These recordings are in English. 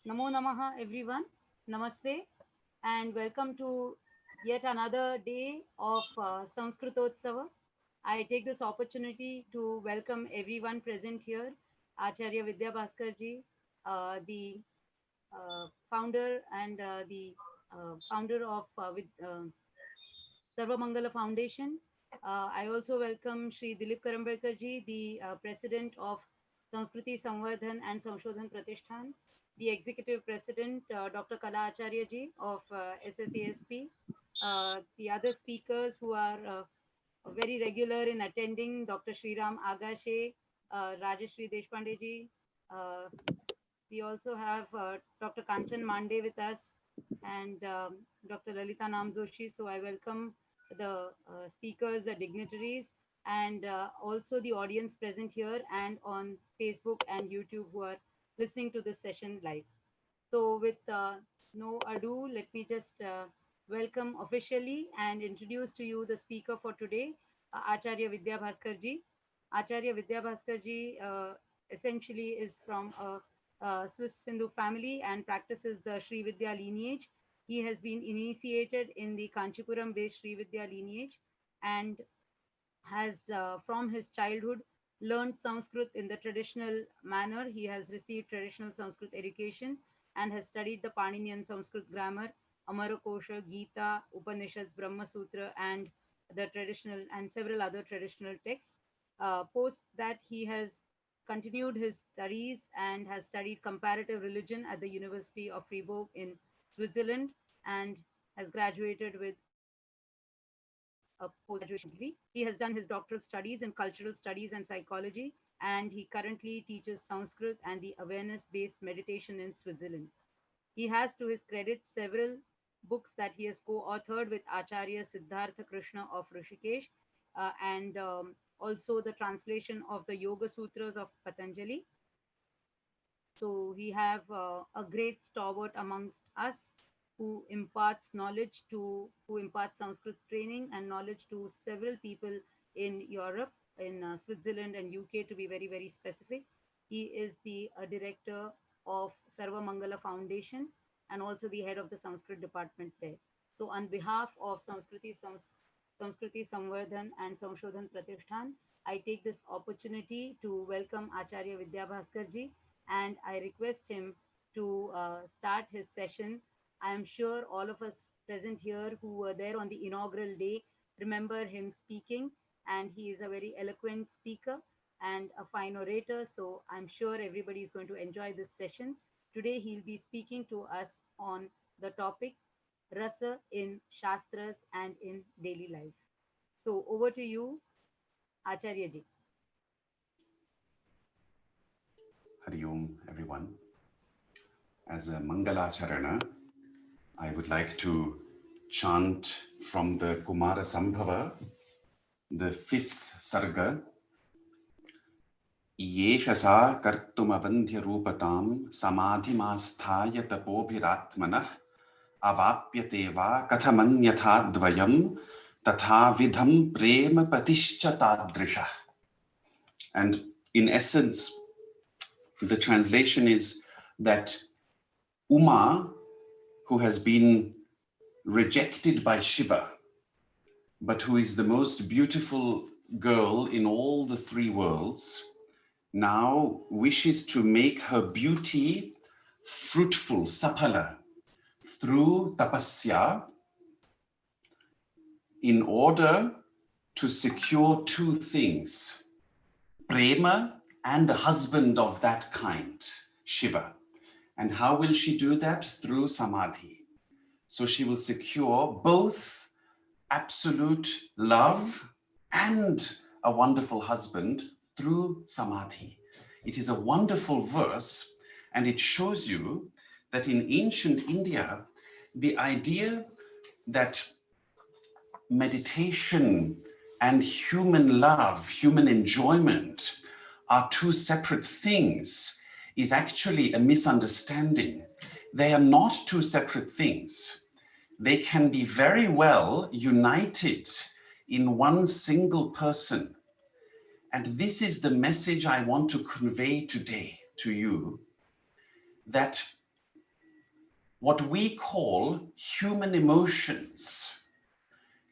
Namo Namaha, everyone. Namaste, and welcome to yet another day of Sanskritotsav. I take this opportunity to welcome everyone present here. Acharya Vidyabhaskar ji, the founder and the founder of Sarvamangala Foundation. I also welcome Shri Dilip Karambekar ji, the president of Sanskriti Samvardhan and Samshodhan Pratishthan, the executive president, Dr. Kala Acharya ji of SSASP, the other speakers who are very regular in attending, Dr. Sriram Agashe, Rajeshri Deshpande ji. Uh, we also have Dr. Kanchan Mande with us and Dr. Lalita Namzoshi. So I welcome the speakers, the dignitaries, and also the audience present here and on Facebook and YouTube who are listening to this session live. So, with no ado, let me just welcome officially and introduce to you the speaker for today, Acharya Vidyabhaskar ji. Acharya Vidyabhaskar ji essentially is from a Swiss Hindu family and practices the Sri Vidya lineage. He has been initiated in the Kanchipuram based Sri Vidya lineage and has, from his childhood, learned Sanskrit in the traditional manner. He has received traditional Sanskrit education and has studied the Paninian Sanskrit grammar, Amarakosha, Gita, Upanishads, Brahma Sutra, and the traditional and several other traditional texts. Post that, he has continued his studies and has studied comparative religion at the University of Fribourg in Switzerland and has graduated with a post-graduation degree. He has done his doctoral studies in cultural studies and psychology, and he currently teaches Sanskrit and the awareness-based meditation in Switzerland. He has to his credit several books that he has co-authored with Acharya Siddhartha Krishna of Rishikesh, and also the translation of the Yoga Sutras of Patanjali. So we have a great stalwart amongst us who imparts Sanskrit training and knowledge to several people in Europe, in Switzerland and UK to be very, very specific. He is the director of Sarva Mangala Foundation and also the head of the Sanskrit department there. So on behalf of Samskriti Samvardhan and Samshodhan Pratishthan, I take this opportunity to welcome Acharya Vidyabhaskar ji and I request him to start his session. I am sure all of us present here who were there on the inaugural day remember him speaking, and he is a very eloquent speaker and a fine orator. So I'm sure everybody is going to enjoy this session. Today, he'll be speaking to us on the topic Rasa in Shastras and in daily life. So over to you, Acharya ji. Hari Om, everyone. As a Mangalacharana, I would like to chant from the Kumara Sambhava, the fifth sarga. Yeshasa kartumavandhya rupatam samadhimasthaya tapobhiratmanah avapyate va kathamanyatha dvayam tatha vidham prema patischa tadrisha. And in essence, the translation is that Uma, who has been rejected by Shiva, but who is the most beautiful girl in all the three worlds, now wishes to make her beauty fruitful, sapala, through tapasya, in order to secure two things: prema and a husband of that kind, Shiva. And how will she do that? Through samadhi. So she will secure both absolute love and a wonderful husband through samadhi. It is a wonderful verse, and it shows you that in ancient India, the idea that meditation and human love, human enjoyment are two separate things is actually a misunderstanding. They are not two separate things. They can be very well united in one single person. And this is the message I want to convey today to you, that what we call human emotions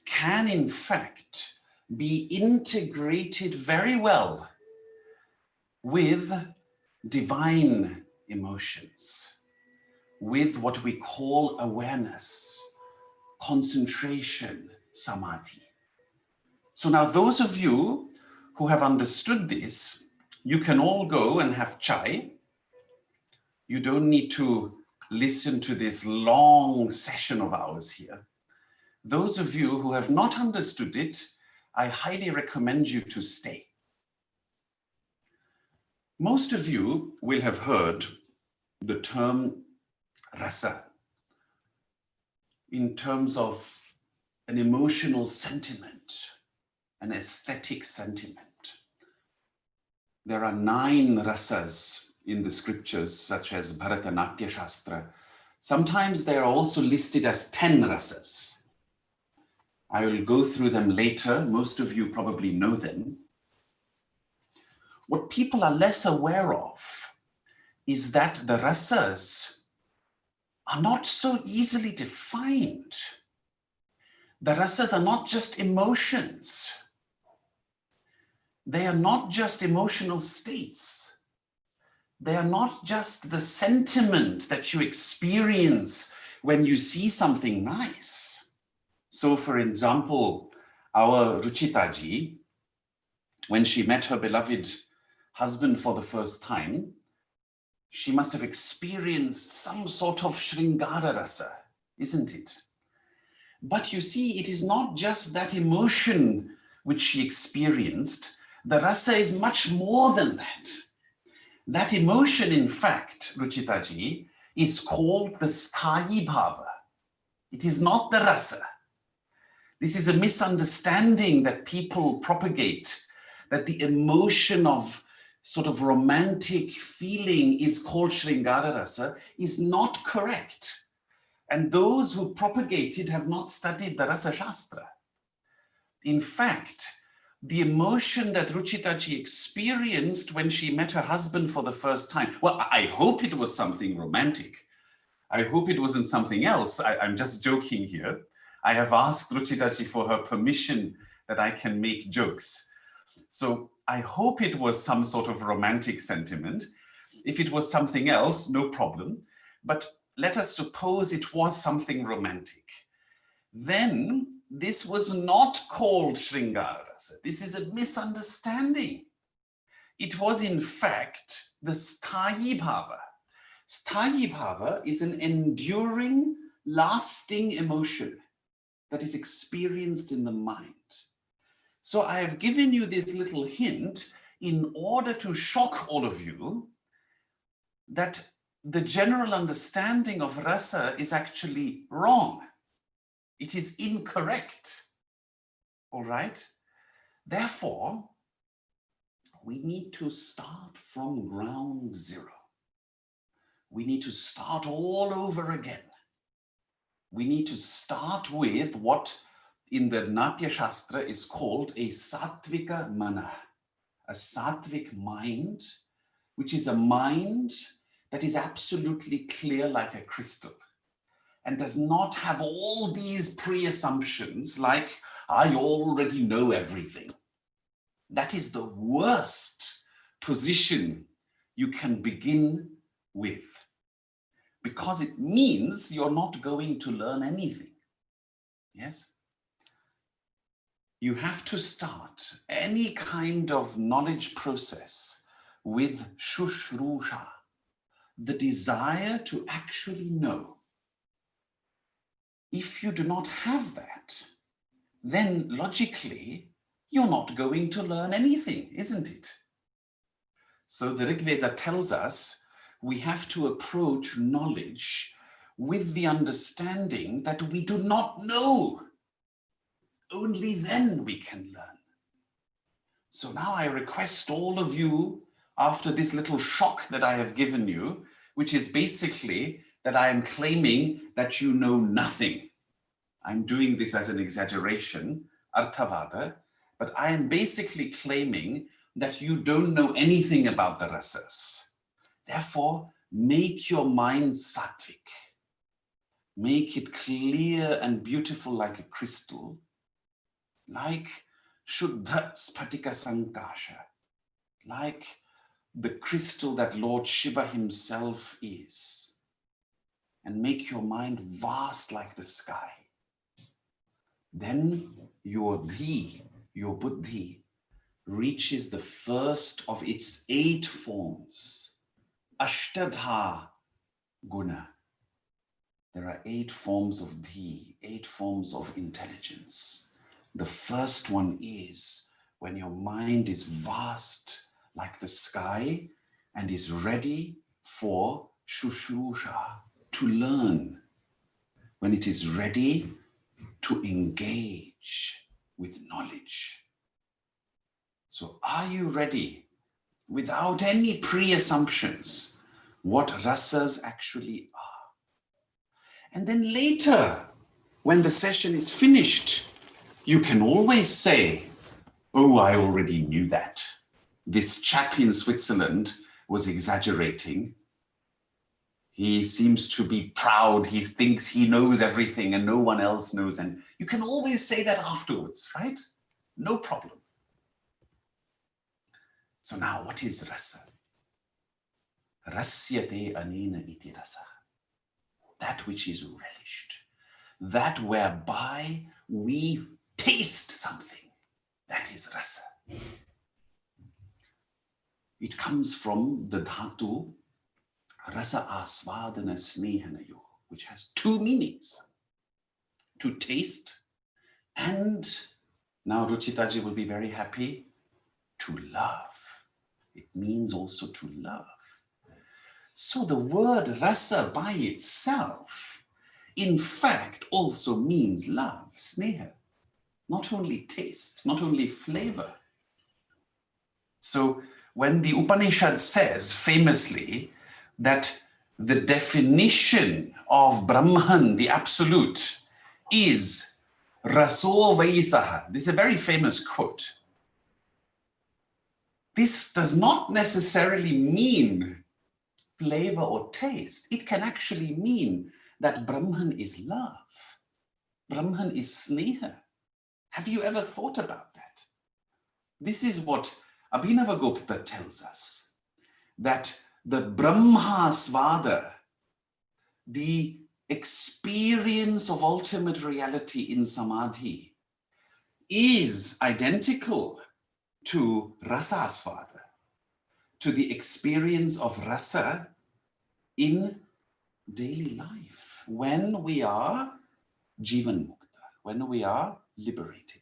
can in fact be integrated very well with divine emotions, with what we call awareness, concentration, samadhi. So now those of you who have understood this, you can all go and have chai. You don't need to listen to this long session of ours here. Those of you who have not understood it, I highly recommend you to stay. Most of you will have heard the term rasa in terms of an emotional sentiment, an aesthetic sentiment. There are 9 rasas in the scriptures, such as Bharatanatyam Shastra. Sometimes they are also listed as 10 rasas. I will go through them later. Most of you probably know them. What people are less aware of is that the rasas are not so easily defined. The rasas are not just emotions. They are not just emotional states. They are not just the sentiment that you experience when you see something nice. So, for example, our Ruchitaji, when she met her beloved husband for the first time, she must have experienced some sort of Shringara rasa, isn't it? But you see, it is not just that emotion which she experienced. The rasa is much more than that. That emotion, in fact, Ruchitaji, is called the sthayi bhava. It is not the rasa. This is a misunderstanding that people propagate, that the emotion of sort of romantic feeling is called Shringara rasa, is not correct. And those who propagate it have not studied the Rasa Shastra. In fact, the emotion that Ruchitaji experienced when she met her husband for the first time, well, I hope it was something romantic. I hope it wasn't something else. I'm just joking here. I have asked Ruchitaji for her permission that I can make jokes. So I hope it was some sort of romantic sentiment. If it was something else, no problem. But let us suppose it was something romantic. Then this was not called Shringara Rasa. This is a misunderstanding. It was in fact the Sthayi Bhava. Sthayi Bhava is an enduring, lasting emotion that is experienced in the mind. So I have given you this little hint in order to shock all of you that the general understanding of rasa is actually wrong. It is incorrect. All right? Therefore, we need to start from ground zero. We need to start all over again. We need to start with what in the Natya Shastra is called a sattvika mana, a sattvic mind, which is a mind that is absolutely clear like a crystal and does not have all these pre-assumptions like, I already know everything. That is the worst position you can begin with, because it means you're not going to learn anything. Yes? You have to start any kind of knowledge process with shushrusha, the desire to actually know. If you do not have that, then logically, you're not going to learn anything, isn't it? So the Rig Veda tells us we have to approach knowledge with the understanding that we do not know. Only then we can learn. So now I request all of you, after this little shock that I have given you, which is basically that I am claiming that you know nothing. I'm doing this as an exaggeration, arthavada, but I am basically claiming that you don't know anything about the rasas. Therefore, make your mind sattvic. Make it clear and beautiful like a crystal, like Shuddha Spatika Sankasha, like the crystal that Lord Shiva himself is. And make your mind vast like the sky. Then your dhi, your buddhi, reaches the first of its 8 forms, Ashtadha Guna. There are 8 forms of dhi, 8 forms of intelligence. The first one is when your mind is vast like the sky and is ready for shushusha, to learn. When it is ready to engage with knowledge. So are you ready, without any pre-assumptions, what rasas actually are? And then later, when the session is finished, you can always say, oh, I already knew that. This chap in Switzerland was exaggerating. He seems to be proud. He thinks he knows everything and no one else knows. And you can always say that afterwards, right? No problem. So now what is rasa? Rasyate anena iti rasa. That which is relished. That whereby we taste something. That is rasa. It comes from the dhatu rasa asvadana snehanayo, which has 2 meanings. To taste, and now Ruchitaji will be very happy, to love. It means also to love. So the word rasa by itself, in fact, also means love, sneha. Not only taste, not only flavor. So when the Upanishad says famously that the definition of Brahman, the absolute, is raso vaisaha. This is a very famous quote. This does not necessarily mean flavor or taste. It can actually mean that Brahman is love. Brahman is sneha. Have you ever thought about that? This is what Abhinavagupta tells us, that the Brahmasvada, the experience of ultimate reality in samadhi, is identical to rasasvada, to the experience of rasa in daily life, when we are jivan mukta, when we are liberated.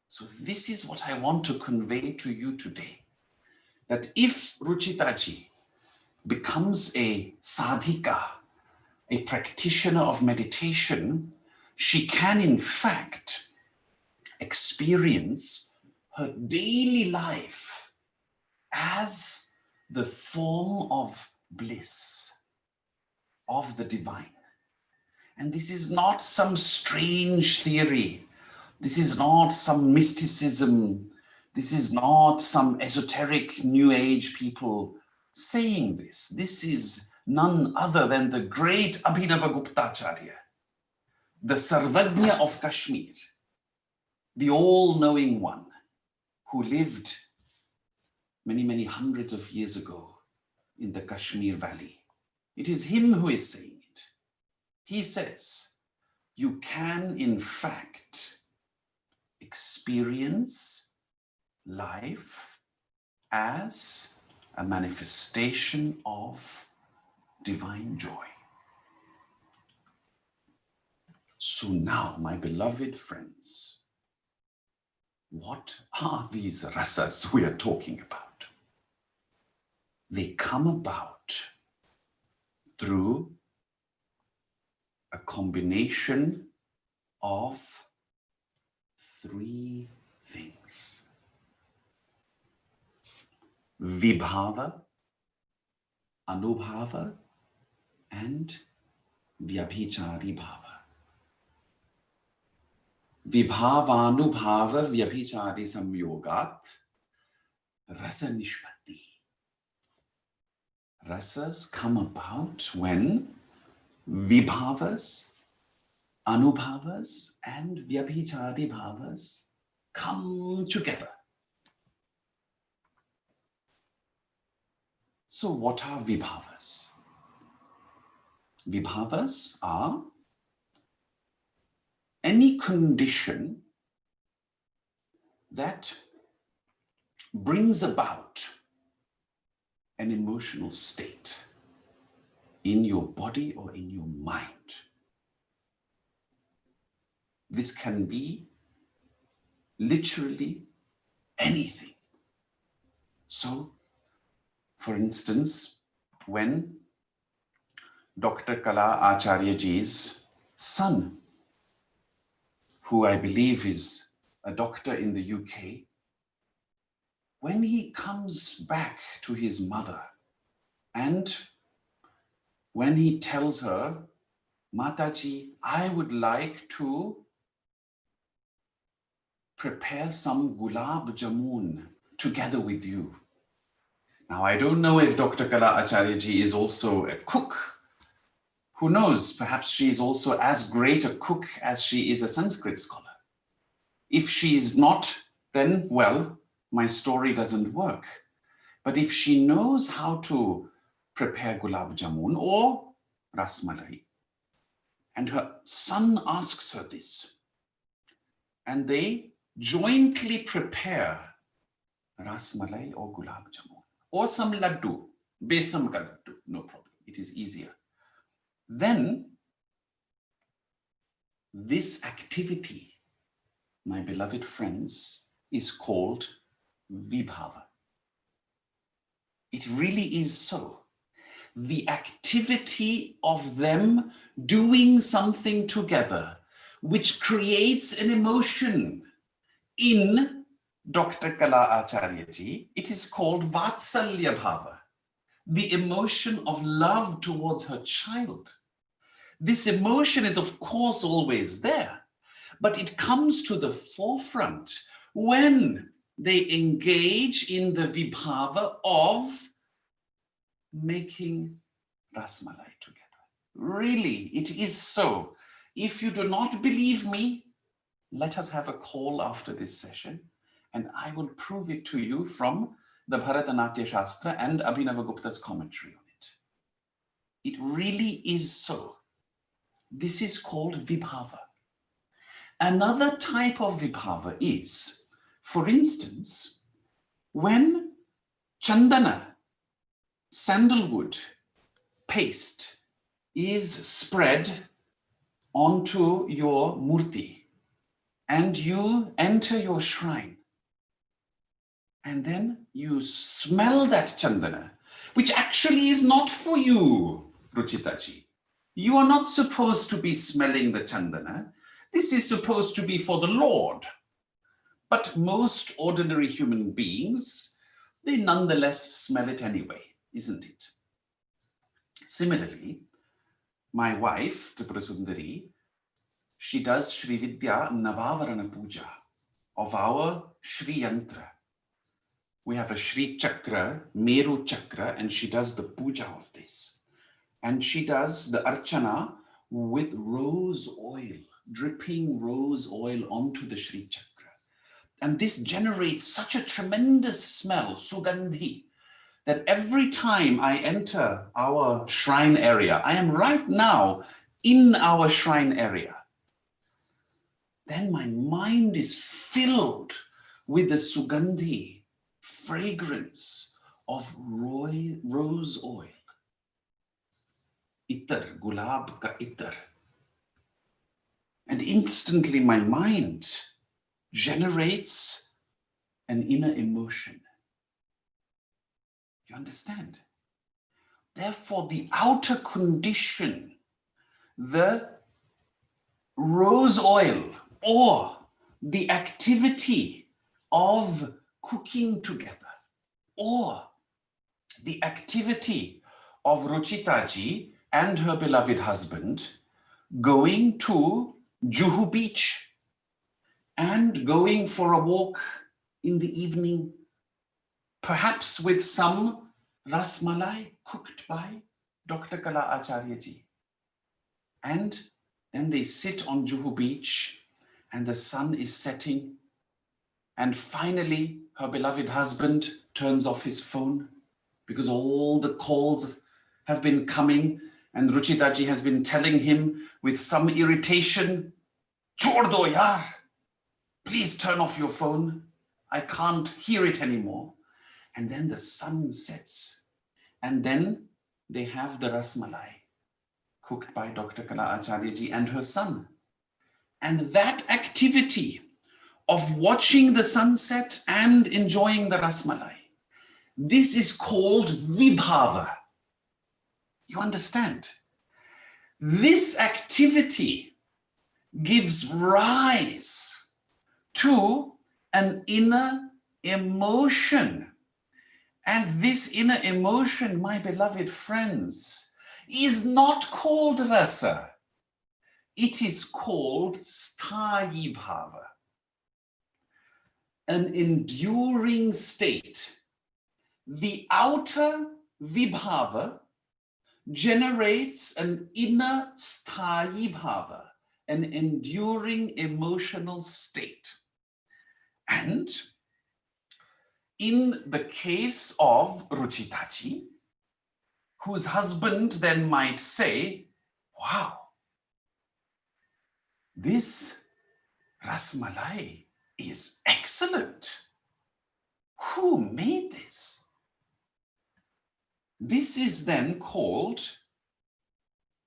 So this is what I want to convey to you today, that if Ruchitaji becomes a sadhika, a practitioner of meditation, she can in fact experience her daily life as the form of bliss, of the divine. And this is not some strange theory. This is not some mysticism. This is not some esoteric New Age people saying this. This is none other than the great Abhinavagupta Acharya, the Sarvagnya of Kashmir, the all-knowing one who lived many, many hundreds of years ago in the Kashmir Valley. It is him who is saying it. He says, you can in fact experience life as a manifestation of divine joy. So now, my beloved friends, what are these rasas we are talking about? They come about through a combination of 3 things. Vibhava, Anubhava, and Vyabhichari Bhava. Vibhavanubhava Vyabhichari Samyogat Rasa Nishpatti. Rasas come about when Vibhavas, Anubhavas, and Vyabhichari Bhavas come together. So what are Vibhavas? Vibhavas are any condition that brings about an emotional state in your body or in your mind. This can be literally anything. So, for instance, when Dr. Kala Acharya ji's son, who I believe is a doctor in the UK, when he comes back to his mother and when he tells her, Mataji, I would like to prepare some gulab jamun together with you. Now, I don't know if Dr. Kala Acharya ji is also a cook. Who knows? Perhaps she is also as great a cook as she is a Sanskrit scholar. If she is not, then, well, my story doesn't work. But if she knows how to prepare gulab jamun or rasmalai, and her son asks her this, and they jointly prepare rasmalai or gulab jamun, or some laddu, besam ka laddu, no problem, it is easier. Then this activity, my beloved friends, is called vibhava. It really is so. The activity of them doing something together, which creates an emotion in Dr. Kala Acharya ji, it is called Vatsalya Bhava, the emotion of love towards her child. This emotion is, of course, always there, but it comes to the forefront when they engage in the vibhava of making rasmalai together. Really, it is so. If you do not believe me, let us have a call after this session, and I will prove it to you from the Bharatanatyam Shastra and Abhinavagupta's commentary on it. It really is so. This is called vibhava. Another type of vibhava is, for instance, when chandana, sandalwood paste, is spread onto your murti and you enter your shrine and then you smell that chandana, which actually is not for you, Ruchitaji. You are not supposed to be smelling the chandana. This is supposed to be for the Lord. But most ordinary human beings, they nonetheless smell it anyway, isn't it? Similarly, my wife, Tripura, she does Shri Vidya Navavarana Puja of our Shri Yantra. We have a Shri Chakra, Meru Chakra, and she does the puja of this. And she does the Archana with rose oil, dripping rose oil onto the Shri Chakra. And this generates such a tremendous smell, Sugandhi, that every time I enter our shrine area, I am right now in our shrine area, then my mind is filled with the Sugandhi, fragrance of rose oil. Ittar, gulab ka ittar. And instantly my mind generates an inner emotion. You understand? Therefore, the outer condition, the rose oil or the activity of cooking together, or the activity of Ruchitaji and her beloved husband going to Juhu Beach and going for a walk in the evening, perhaps with some rasmalai cooked by Dr. Kala Acharya ji. And then they sit on Juhu beach and the sun is setting. And finally, her beloved husband turns off his phone because all the calls have been coming, and Ruchitaji has been telling him with some irritation, "Chhod do yaar, please turn off your phone. I can't hear it anymore." And then the sun sets, and then they have the rasmalai cooked by Dr. Kala Acharya ji and her son. And that activity of watching the sunset and enjoying the rasmalai, this is called vibhava. You understand? This activity gives rise to an inner emotion. And this inner emotion, my beloved friends, is not called rasa. It is called sthayi bhava, an enduring state. The outer vibhava generates an inner sthayi bhava, an enduring emotional state. And in the case of Ruchitaji, whose husband then might say, "Wow, this rasmalai is excellent. Who made this?" This is then called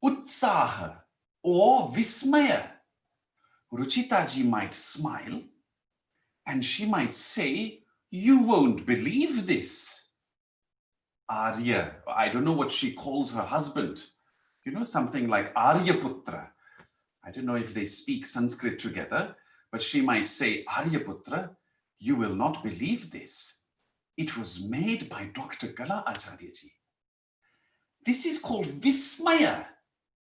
utsaha or vismaya. Ruchitaji might smile and she might say, "You won't believe this." Arya, I don't know what she calls her husband. You know, something like Aryaputra. I don't know if they speak Sanskrit together, but she might say, "Aryaputra, you will not believe this. It was made by Dr. Kala Acharya ji." This is called vismaya,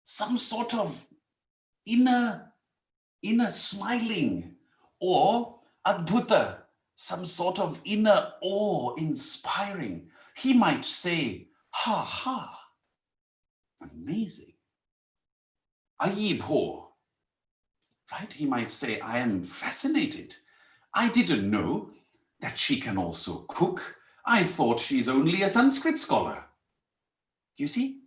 some sort of inner smiling, or adbhuta, some sort of inner awe, inspiring. He might say, "Ha ha, amazing. Ayibho," right? He might say, "I am fascinated. I didn't know that she can also cook. I thought she's only a Sanskrit scholar." You see?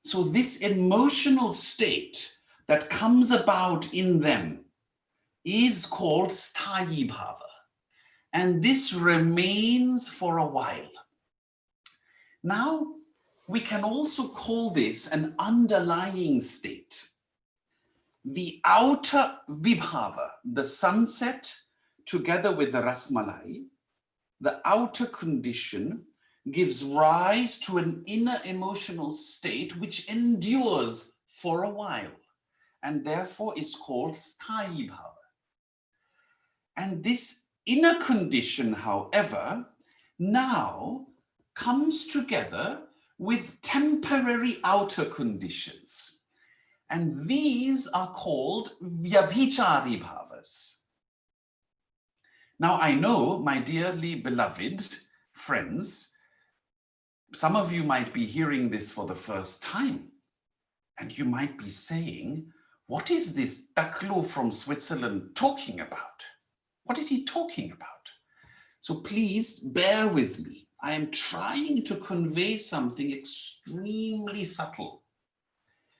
So this emotional state that comes about in them is called sthayi bhava. And this remains for a while. Now, we can also call this an underlying state. The outer vibhava, the sunset, together with the rasmalai, the outer condition gives rise to an inner emotional state which endures for a while and therefore is called sthayi bhava. And this inner condition, however, now comes together with temporary outer conditions. And these are called vyabhichari bhavas. Now, I know, my dearly beloved friends, some of you might be hearing this for the first time, and you might be saying, "What is this Taklu from Switzerland talking about? What is he talking about?" So please bear with me. I am trying to convey something extremely subtle.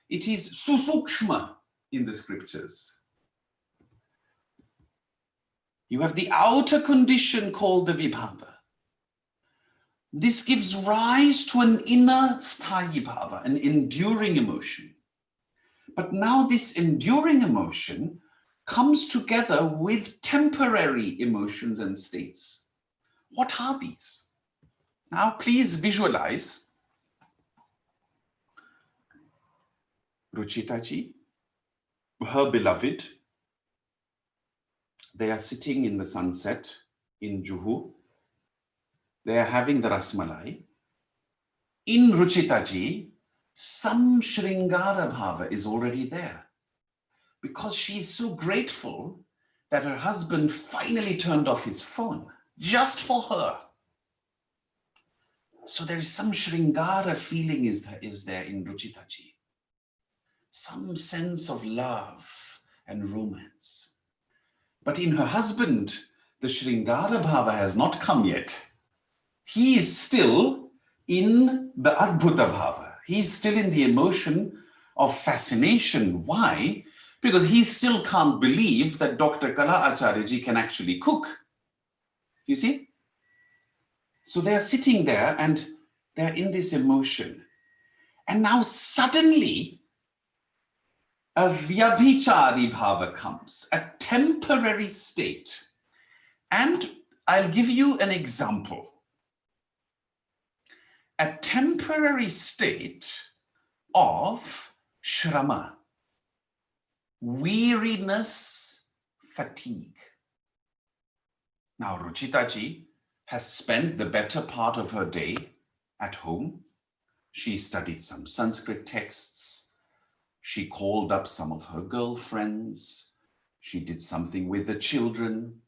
It is susukshma in the scriptures. You have the outer condition called the vibhava. This gives rise to an inner sthayi bhava, an enduring emotion. But now this enduring emotion comes together with temporary emotions and states. What are these? Now please visualize Ruchitaji, her beloved. They are sitting in the sunset in Juhu. They are having the rasmalai. In Ruchitaji, some Shringara Bhava is already there because she is so grateful that her husband finally turned off his phone just for her. So there is some Shringara feeling is there in Ruchitaji. some sense of love and romance. But in her husband, the Shringara Bhava has not come yet. He is still in the Adbhuta Bhava. He's still in the emotion of fascination. Why? Because he still can't believe that Dr. Kala Acharya can actually cook. You see? So they're sitting there and they're in this emotion. And now suddenly, a Vyabhichari Bhava comes, a temporary state. And I'll give you an example. A temporary state of shrama, weariness, fatigue. Now, Ruchitaji has spent the better part of her day at home. She studied some Sanskrit texts. She called up some of her girlfriends. She did something with the children.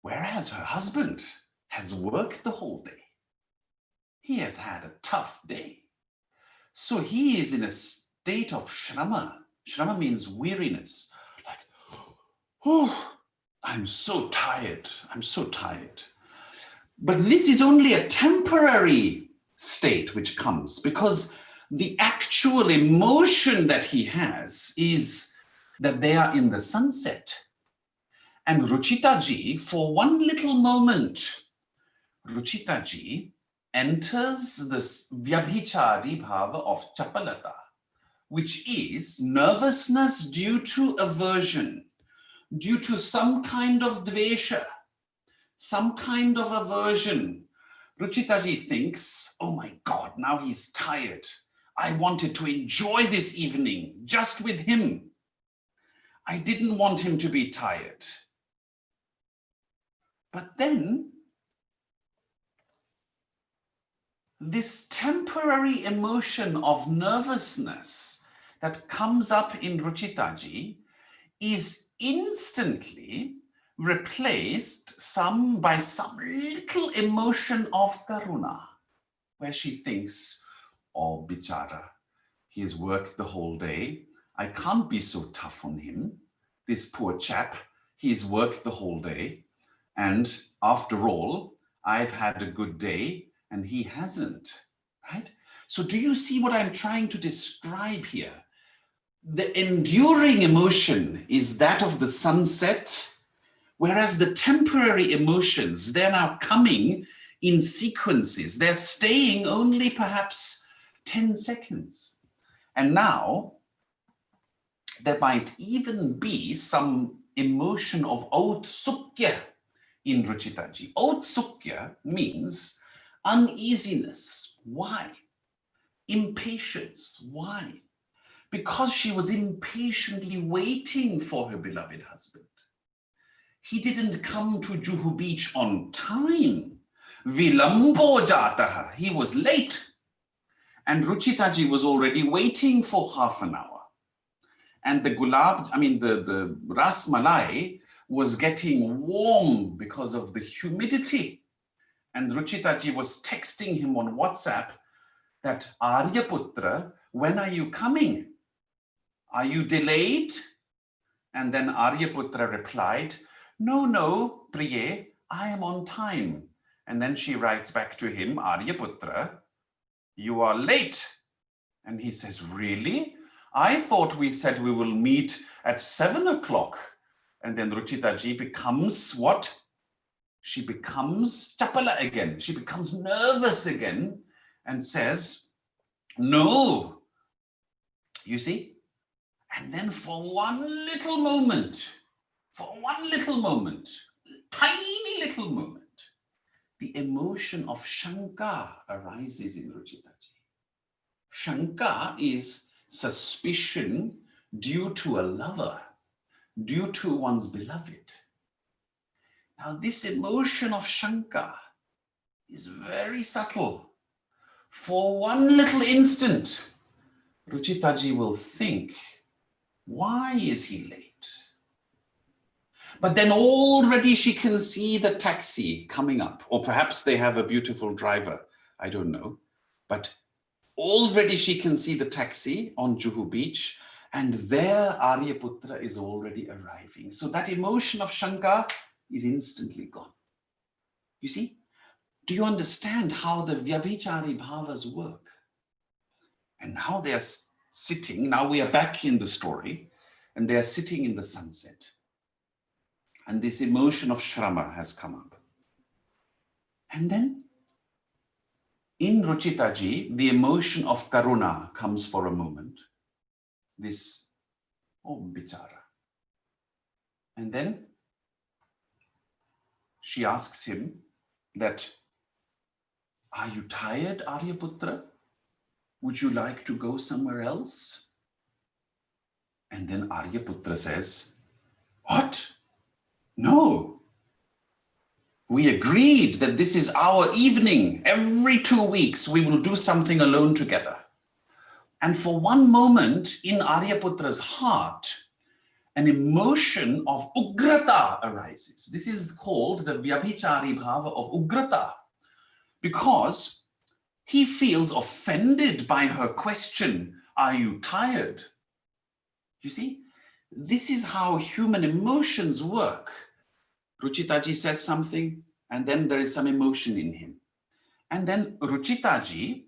Whereas her husband has worked the whole day. He has had a tough day. So he is in a state of shrama. Shrama means weariness. Like, oh, I'm so tired. I'm so tired. But this is only a temporary state which comes, because the actual emotion that he has is that they are in the sunset. And Ruchitaji, for one little moment, Ruchitaji enters this Vyabhichari Bhava of Chapalata, which is nervousness due to aversion, due to some kind of dvesha, some kind of aversion. Ruchitaji thinks, oh my God, now he's tired. I wanted to enjoy this evening just with him. I didn't want him to be tired. But then, this temporary emotion of nervousness that comes up in Ruchitaji is instantly replaced by some little emotion of karuna, where she thinks, oh, bichara, he's worked the whole day. I can't be so tough on him. This poor chap, he's worked the whole day. And after all, I've had a good day and he hasn't, right? So do you see what I'm trying to describe here? The enduring emotion is that of the sunset, whereas the temporary emotions, they're now coming in sequences. They're staying only perhaps 10 seconds. And now there might even be some emotion of autsukya in Ruchitaji. Autsukya means uneasiness. Why? Impatience. Why? Because she was impatiently waiting for her beloved husband. He didn't come to Juhu Beach on time. Vilambo jataha. He was late. And Ruchitaji was already waiting for half an hour. And the ras malai was getting warm because of the humidity. And Ruchitaji was texting him on WhatsApp that, Aryaputra, when are you coming? Are you delayed? And then Aryaputra replied, no, Priye, I am on time. And then she writes back to him, Aryaputra, you are late. And he says, really? I thought we said we will meet at 7 o'clock. And then Ruchitaji becomes what? She becomes chapala again. She becomes nervous again and says, no. You see? And then for one little moment, tiny little moment, the emotion of Shanka arises in Ruchitaji. Shanka is suspicion due to a lover, due to one's beloved. Now, this emotion of Shanka is very subtle. For one little instant, Ruchitaji will think, why is he late? But then already she can see the taxi coming up, or perhaps they have a beautiful driver, I don't know. But Already she can see the taxi on Juhu Beach, and there Aryaputra is already arriving. So that emotion of Shanka is instantly gone. You see? Do you understand how the Vyabhichari bhavas work? And now they are sitting, now we are back in the story, and they are sitting in the sunset. And this emotion of Shrama has come up. And then in Ruchitaji, the emotion of Karuna comes for a moment. This, oh, bichara. And then she asks him that, are you tired, Aryaputra? Would you like to go somewhere else? And then Aryaputra says, what? No. We agreed that this is our evening. Every 2 weeks, we will do something alone together. And for one moment in Aryaputra's heart, an emotion of ugrata arises. This is called the Vyabhichari bhava of ugrata, because he feels offended by her question, are you tired? You see, this is how human emotions work. Ruchitaji says something, and then there is some emotion in him. And then Ruchitaji,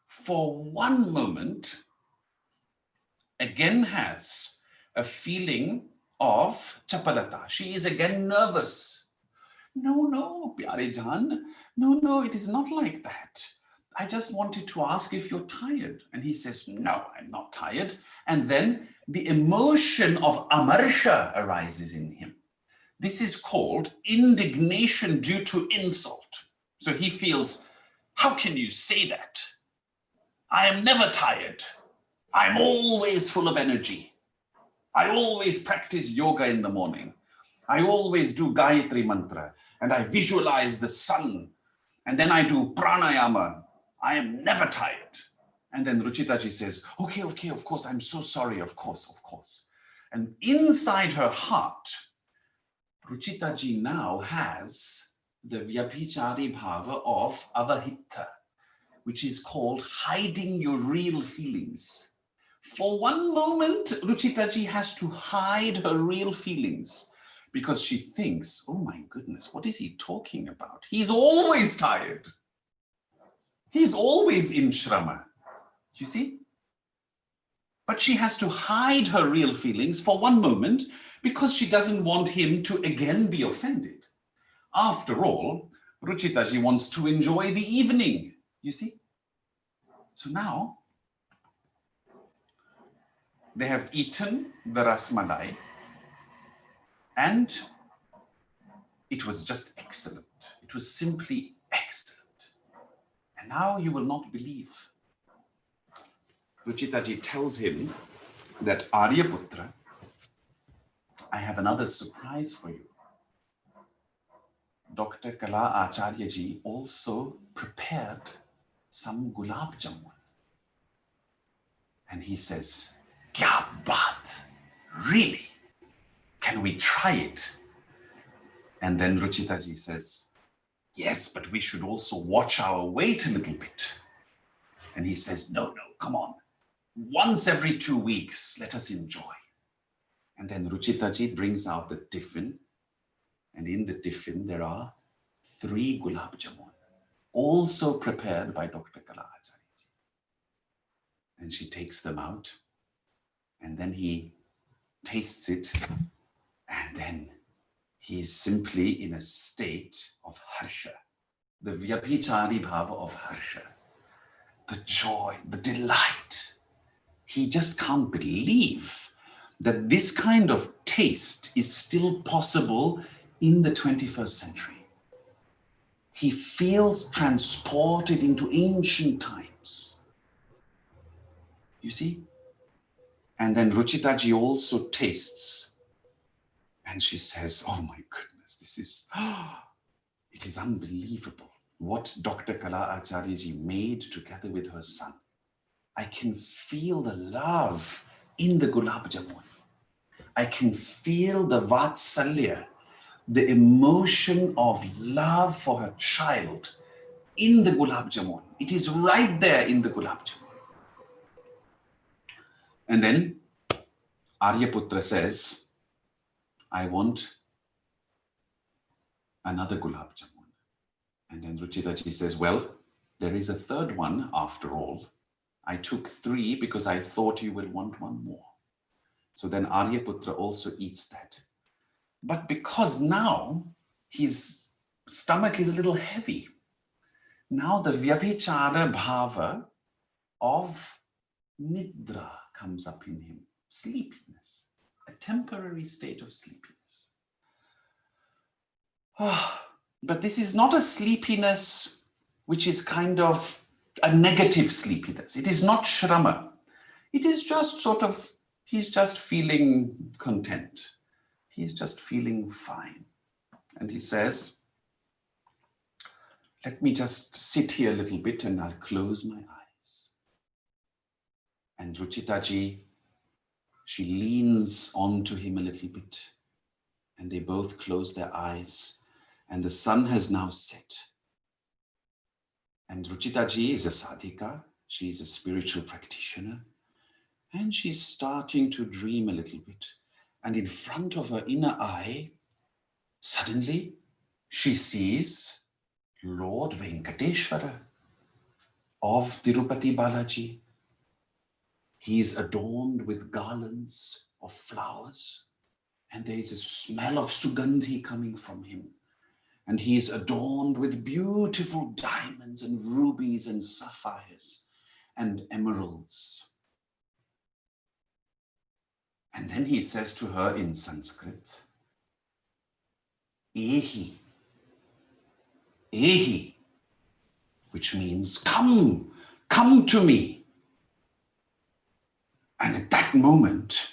for one moment, again has a feeling of chapalata. She is again nervous. No, Pyare Jaan. No, it is not like that. I just wanted to ask if you're tired. And he says, no, I'm not tired. And then the emotion of amarsha arises in him. This is called indignation due to insult. So he feels, how can you say that? I am never tired. I'm always full of energy. I always practice yoga in the morning. I always do Gayatri mantra, and I visualize the sun, and then I do pranayama. I am never tired. And then Ruchitaji says, okay, of course, I'm so sorry, of course. And inside her heart, Ruchitaji now has the Vyabhichari bhava of avahita, which is called hiding your real feelings. For one moment, Ruchitaji has to hide her real feelings because she thinks, oh my goodness, what is he talking about? He's always tired. He's always in Shrama, you see? But she has to hide her real feelings for one moment because she doesn't want him to again be offended. After all, Ruchitaji wants to enjoy the evening, you see? So now, they have eaten the rasmalai, and it was just excellent. It was simply excellent. And now you will not believe. Ruchitaji tells him that Aryaputra, I have another surprise for you. Dr. Kala Acharya ji also prepared some gulab jamun. And he says, Kya baat? Really? Can we try it? And then Ruchitaji says, yes, but we should also watch our weight a little bit. And he says, no, come on. Once every 2 weeks, let us enjoy. And then Ruchitaji brings out the tiffin. And in the tiffin, there are 3 gulab jamun, also prepared by Dr. Kala Acharya ji. And she takes them out. And then he tastes it. And then he is simply in a state of harsha, the Vyabhichari bhava of harsha, the joy, the delight. He just can't believe that this kind of taste is still possible in the 21st century. He feels transported into ancient times. You see? And then Ruchitaji also tastes. And she says, oh my goodness, it is unbelievable what Dr. Kala Acharya ji made together with her son. I can feel the love in the gulab jamun. I can feel the vatsalya, the emotion of love for her child in the gulab jamun. It is right there in the gulab jamun. And then Aryaputra says, I want another gulab jamun. And then Ruchitaji says, well, there is a third one after all. I took 3 because I thought you would want one more. So then Aryaputra also eats that. But because now his stomach is a little heavy, now the Vyabhichara bhava of Nidra comes up in him, sleepiness, a temporary state of sleepiness. But this is not a sleepiness which is kind of a negative sleepiness. It is not shrama. It is just sort of, he's just feeling content. He's just feeling fine. And he says, let me just sit here a little bit and I'll close my eyes. And Ruchitaji, she leans onto him a little bit and they both close their eyes and the sun has now set. And Ruchitaji is a sadhika, she is a spiritual practitioner and she's starting to dream a little bit. And in front of her inner eye, suddenly she sees Lord Venkateshwara of Tirupati Balaji. He is adorned with garlands of flowers and there is a smell of sugandhi coming from him. And he is adorned with beautiful diamonds and rubies and sapphires and emeralds. And then he says to her in Sanskrit, Ehi, Ehi, which means come to me. And at that moment,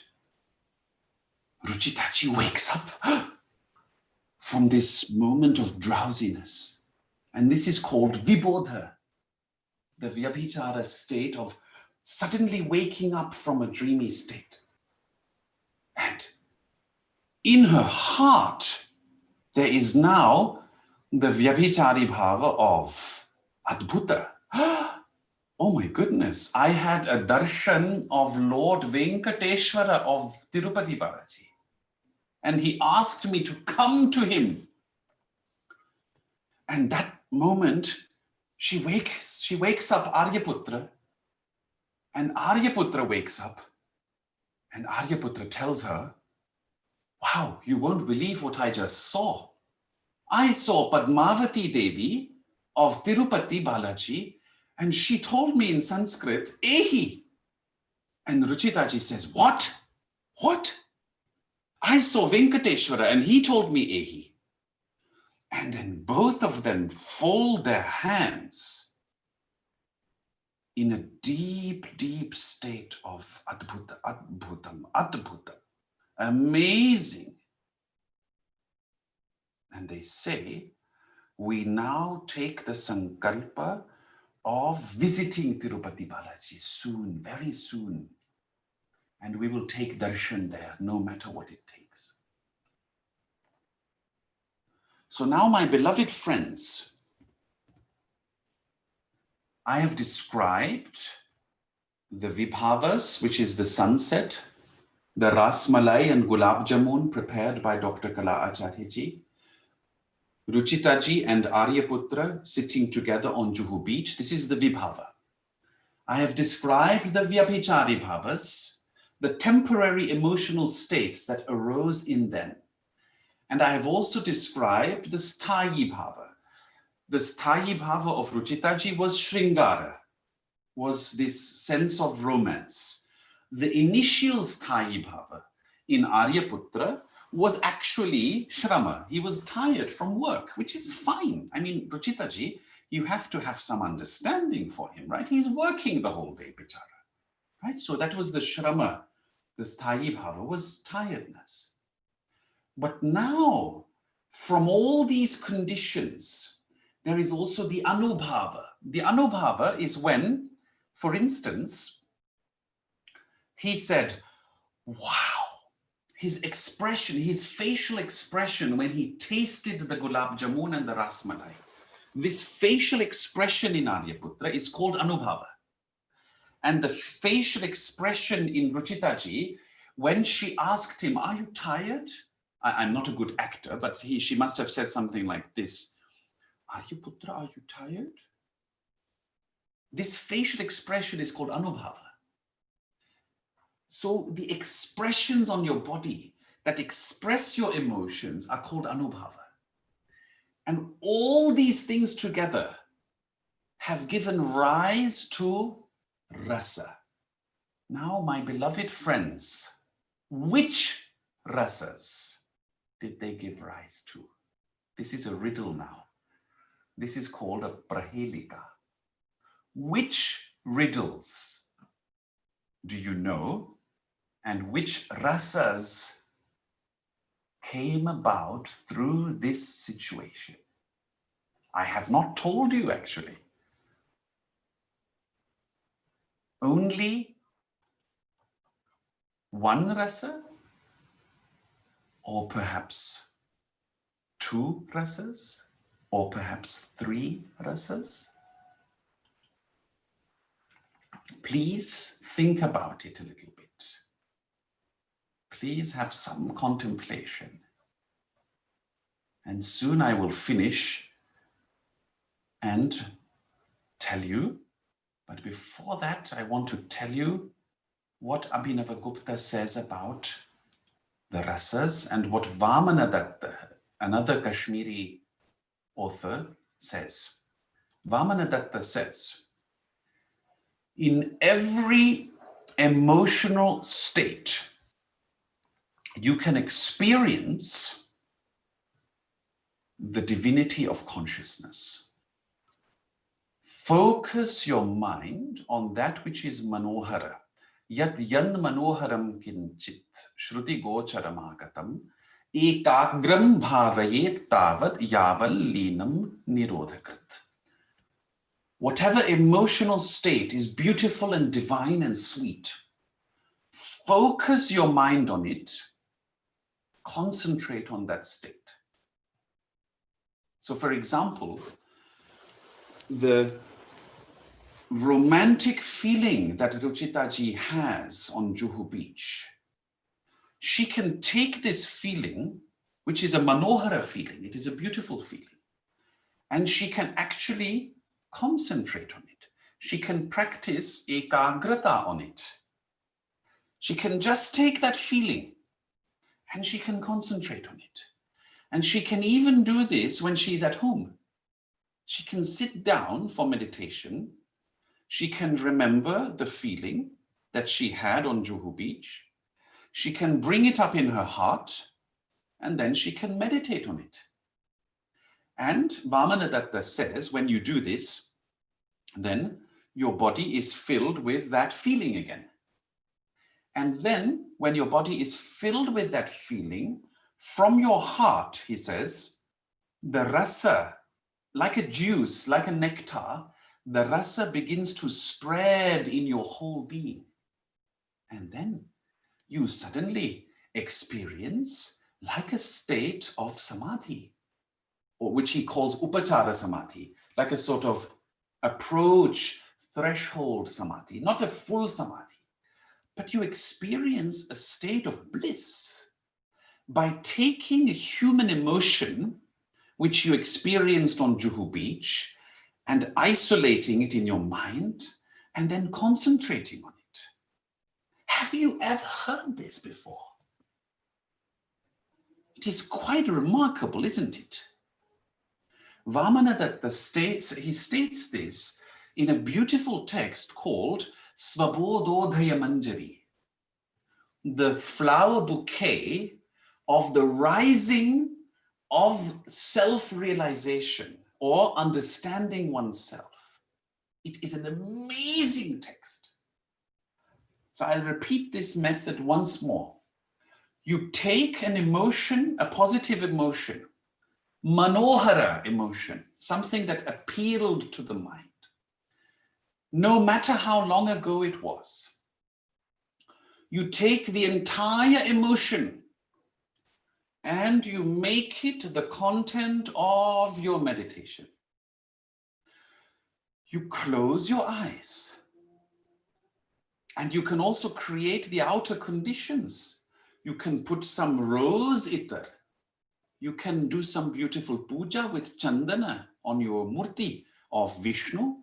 Ruchitaji wakes up from this moment of drowsiness. And this is called Vibodha, the Vyabhichara state of suddenly waking up from a dreamy state. And in her heart, there is now the Vyabhichari bhava of Adbhuta. Oh my goodness, I had a darshan of Lord Venkateshwara of Tirupati Balaji. And he asked me to come to him. And that moment, she wakes up Aryaputra, and Aryaputra wakes up, and Aryaputra tells her, wow, you won't believe what I just saw. I saw Padmavati Devi of Tirupati Balaji, and she told me in Sanskrit, Ehi. And Ruchitaji says, what? What? I saw Venkateshwara and he told me Ehi. And then both of them fold their hands in a deep, deep state of Adbhuta, Adbhutam, Adbhuta. Amazing. And they say, we now take the sankalpa of visiting Tirupati Balaji soon, very soon. And we will take darshan there, no matter what it takes. So now, my beloved friends, I have described the vibhavas, which is the sunset, the rasmalai and gulab jamun prepared by Dr. Kala Acharya ji, Ruchitaji and Aryaputra sitting together on Juhu beach. This is the vibhava. I have described the vyabhichari bhavas, the temporary emotional states that arose in them. And I have also described the sthayi bhava. The sthayi bhava of Ruchitaji was shringara, was this sense of romance. The initial sthayi bhava in Aryaputra was actually shrama. He was tired from work, which is fine. I mean, Ruchitaji, you have to have some understanding for him, right? He's working the whole day, bichara, right? So that was the shrama. The sthayi bhava was tiredness. But now, from all these conditions, there is also the anubhava. The anubhava is when, for instance, he said, wow, his expression, his facial expression when he tasted the gulab jamun and the rasmalai, this facial expression in Aryaputra is called anubhava. And the facial expression in Ruchitaji, when she asked him, are you tired? I'm not a good actor, but she must have said something like this. Are you putra? Are you tired? This facial expression is called anubhava. So the expressions on your body that express your emotions are called anubhava. And all these things together have given rise to rasa. Now, my beloved friends, which rasas did they give rise to? This is a riddle now. This is called a prahelika. Which riddles do you know, and which rasas came about through this situation? I have not told you, actually. Only one rasa, or perhaps two rasas, or perhaps three rasas? Please think about it a little bit. Please have some contemplation. And soon I will finish and tell you. But before that, I want to tell you what Abhinavagupta says about the rasas and what Vamanadatta, another Kashmiri author, says. Vamanadatta says, in every emotional state, you can experience the divinity of consciousness. Focus your mind on that which is manohara. Yat yan manoharam kinchit shruti gocharamagatam ekagram bhavayet tavad yaval linam nirodhakat. Whatever emotional state is beautiful and divine and sweet, focus your mind on it, concentrate on that state. So, for example, the romantic feeling that Ruchitaji has on Juhu Beach, she can take this feeling, which is a manohara feeling, it is a beautiful feeling, and she can actually concentrate on it. She can practice ekagrata on it. She can just take that feeling and she can concentrate on it. And she can even do this when she's at home. She can sit down for meditation. She can remember the feeling that she had on Juhu Beach. She can bring it up in her heart, and then she can meditate on it. And Vamanadatta says, when you do this, then your body is filled with that feeling again. And then when your body is filled with that feeling, from your heart, he says, the rasa, like a juice, like a nectar, the rasa begins to spread in your whole being. And then you suddenly experience like a state of samadhi, or which he calls upachara samadhi, like a sort of approach, threshold samadhi, not a full samadhi, but you experience a state of bliss by taking a human emotion which you experienced on Juhu Beach and isolating it in your mind and then concentrating on it. Have you ever heard this before? It is quite remarkable, isn't it? Vamanadatta states this in a beautiful text called Svabododhaya Manjari, the flower bouquet of the rising of self-realization or understanding oneself. It is an amazing text. So I'll repeat this method once more. You take an emotion, a positive emotion, manohara emotion, something that appealed to the mind, no matter how long ago it was. You take the entire emotion and you make it the content of your meditation. You close your eyes And you can also create the outer conditions. You can put some rose itar. You can do some beautiful puja with chandana on your murti of Vishnu.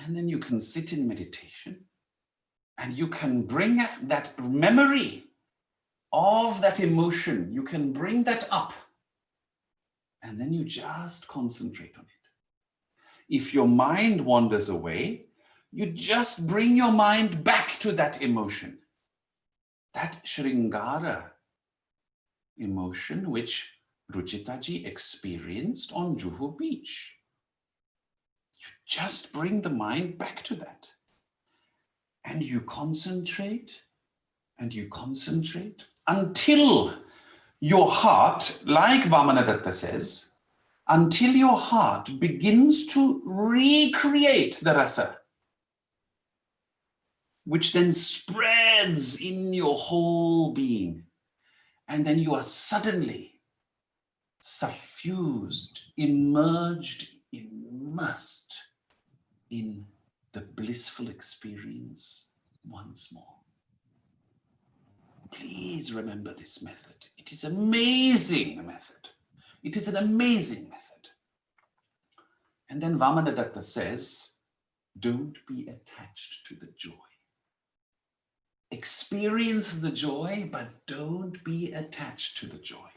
And then you can sit in meditation and you can bring that memory of that emotion. You can bring that up and then you just concentrate on it. If your mind wanders away, you just bring your mind back to that emotion. That Shringara emotion which Ruchitaji experienced on Juhu Beach. You just bring the mind back to that. And you concentrate and you concentrate until your heart, like Vamanadatta says, until your heart begins to recreate the rasa, which then spreads in your whole being. And then you are suddenly suffused, immersed in the blissful experience once more. Please remember this method. It is an amazing method. It is an amazing method. And then Vamanadatta says, don't be attached to the joy. Experience the joy, but don't be attached to the joy.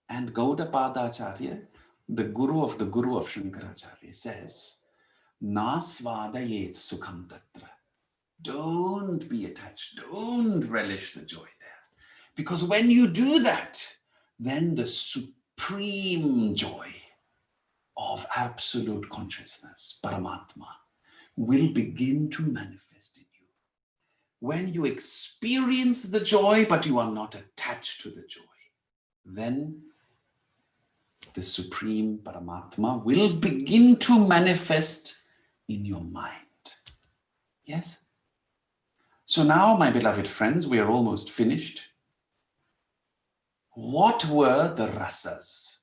And Gaudapada Acharya, the guru of Shankaracharya, says, Nasvadayet sukham tatra. Don't be attached. Don't relish the joy there. Because when you do that, then the supreme joy of absolute consciousness, Paramatma, will begin to manifest in you. When you experience the joy, but you are not attached to the joy, then the supreme Paramatma will begin to manifest in your mind. Yes? So now, my beloved friends, we are almost finished. What were the rasas